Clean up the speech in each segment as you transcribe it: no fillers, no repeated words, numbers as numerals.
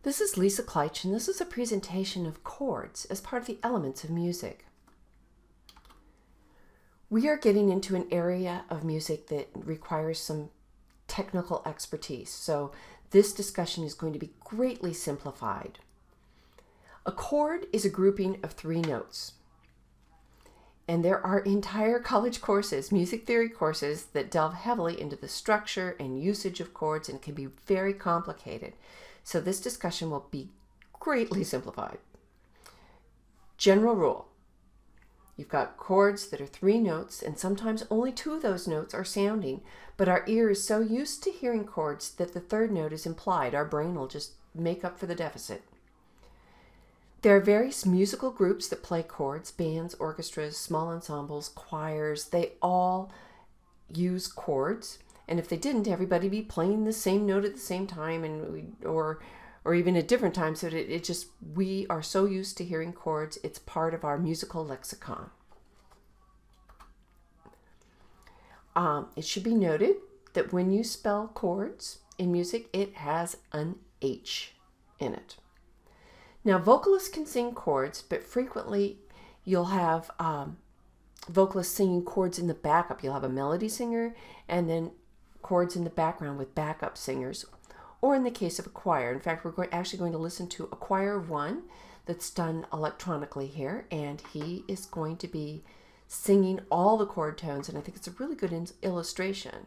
This is Lisa Kleitch, and this is a presentation of chords as part of the elements of music. We are getting into an area of music that requires some technical expertise, so this discussion is going to be greatly simplified. A chord is a grouping of 3 notes. And there are entire college courses, music theory courses, that delve heavily into the structure and usage of chords and can be very complicated. So this discussion will be greatly simplified. General rule. You've got chords that are 3 notes, and sometimes only 2 of those notes are sounding, but our ear is so used to hearing chords that the 3rd note is implied. Our brain will just make up for the deficit. There are various musical groups that play chords, bands, orchestras, small ensembles, choirs. They all use chords. And if they didn't, everybody would be playing the same note at the same time, or even at different times. So we are so used to hearing chords, it's part of our musical lexicon. It should be noted that when you spell chords in music, it has an H in it. Now, vocalists can sing chords, but frequently you'll have vocalists singing chords in the backup. You'll have a melody singer and then chords in the background with backup singers, or in the case of a choir. In fact, we're actually going to listen to a choir of 1 that's done electronically here, and he is going to be singing all the chord tones, and I think it's a really good illustration.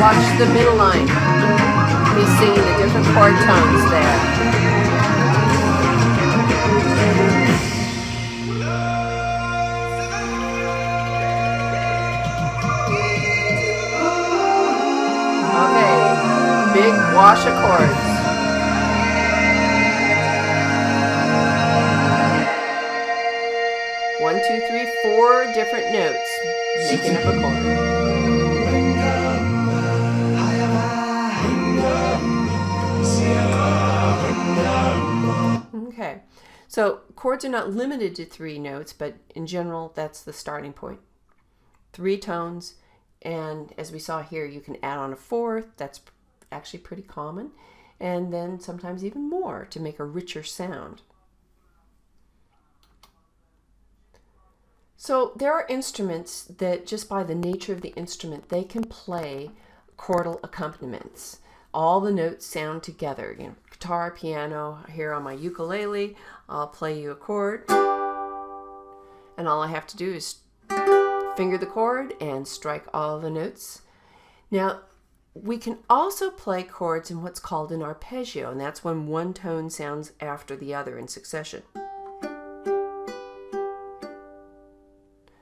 Watch the middle line. He's singing the different chord tones there. Okay, big wash of chords. One, two, three, 4 different notes making up a chord. Okay, so chords are not limited to 3 notes, but in general, that's the starting point. 3 tones, and as we saw here, you can add on a 4th. That's actually pretty common, and then sometimes even more to make a richer sound. So there are instruments that, just by the nature of the instrument, they can play chordal accompaniments. All the notes sound together. You know, guitar, piano. Here on my ukulele, I'll play you a chord, and all I have to do is finger the chord and strike all the notes. Now, we can also play chords in what's called an arpeggio, and that's when one tone sounds after the other in succession.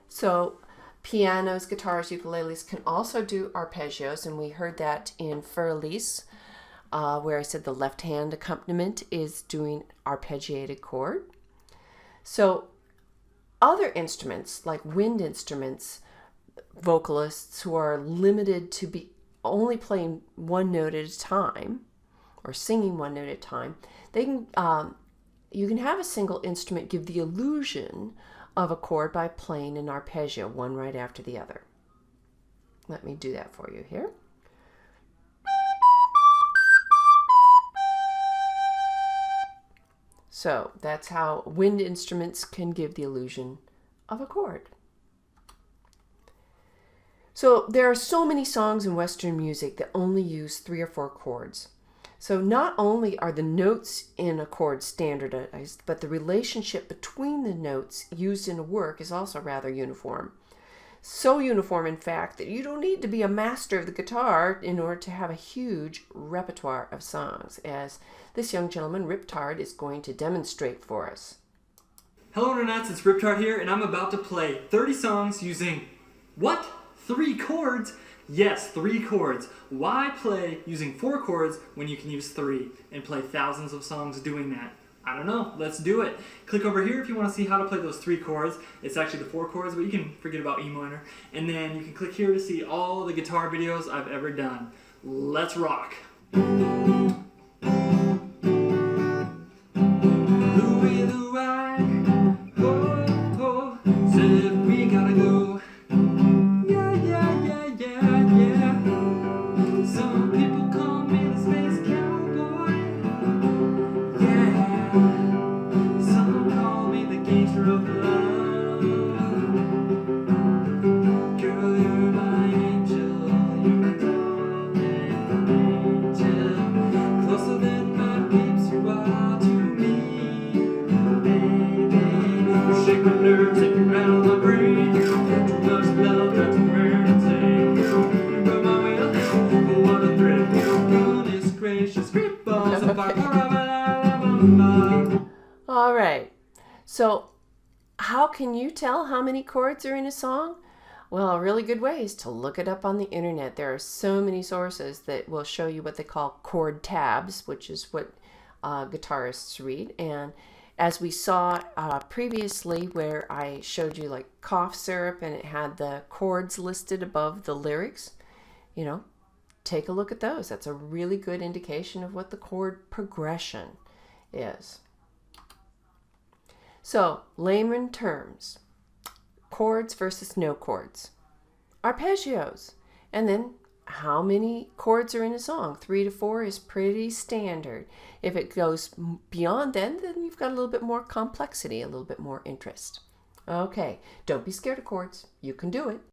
So pianos, guitars, ukuleles can also do arpeggios, and we heard that in Fur-Elise, where I said the left hand accompaniment is doing arpeggiated chord. So other instruments, like wind instruments, vocalists who are limited to be only playing 1 note at a time, or singing 1 note at a time, they can you can have a single instrument give the illusion of a chord by playing an arpeggio, one right after the other. Let me do that for you here. So that's how wind instruments can give the illusion of a chord. So there are so many songs in Western music that only use 3 or 4 chords. So not only are the notes in a chord standardized, but the relationship between the notes used in a work is also rather uniform. So uniform, in fact, that you don't need to be a master of the guitar in order to have a huge repertoire of songs, as this young gentleman, Riptard, is going to demonstrate for us. Hello Internets, it's Riptard here, and I'm about to play 30 songs using, what? 3 chords? Yes, 3 chords. Why play using 4 chords when you can use 3 and play thousands of songs doing that? I don't know. Let's do it. Click over here if you want to see how to play those 3 chords. It's actually the 4 chords, but you can forget about E minor. And then you can click here to see all the guitar videos I've ever done. Let's rock. Louie, Louie, ho, ho, said we gotta go. Yeah, yeah, yeah, yeah, yeah. Some people call me the space cowboy. Yeah. Some call me the gangster of love. Girl, you're my angel. You're my darling angel. Closer than my peeps you are to me, baby. You shake my nerves and you rattle my brain. Too much love that's wearing and saying. You run my way up. Oh, what a thrill. Goodness gracious, great balls of fire. All right. So, how can you tell how many chords are in a song? Well, a really good way is to look it up on the internet. There are so many sources that will show you what they call chord tabs, which is what guitarists read. And as we saw previously, where I showed you like cough syrup and it had the chords listed above the lyrics, you know, take a look at those. That's a really good indication of what the chord progression is. So, layman terms, chords versus no chords, arpeggios, and then how many chords are in a song. 3 to 4 is pretty standard. If it goes beyond then you've got a little bit more complexity, a little bit more interest. Okay, don't be scared of chords. You can do it.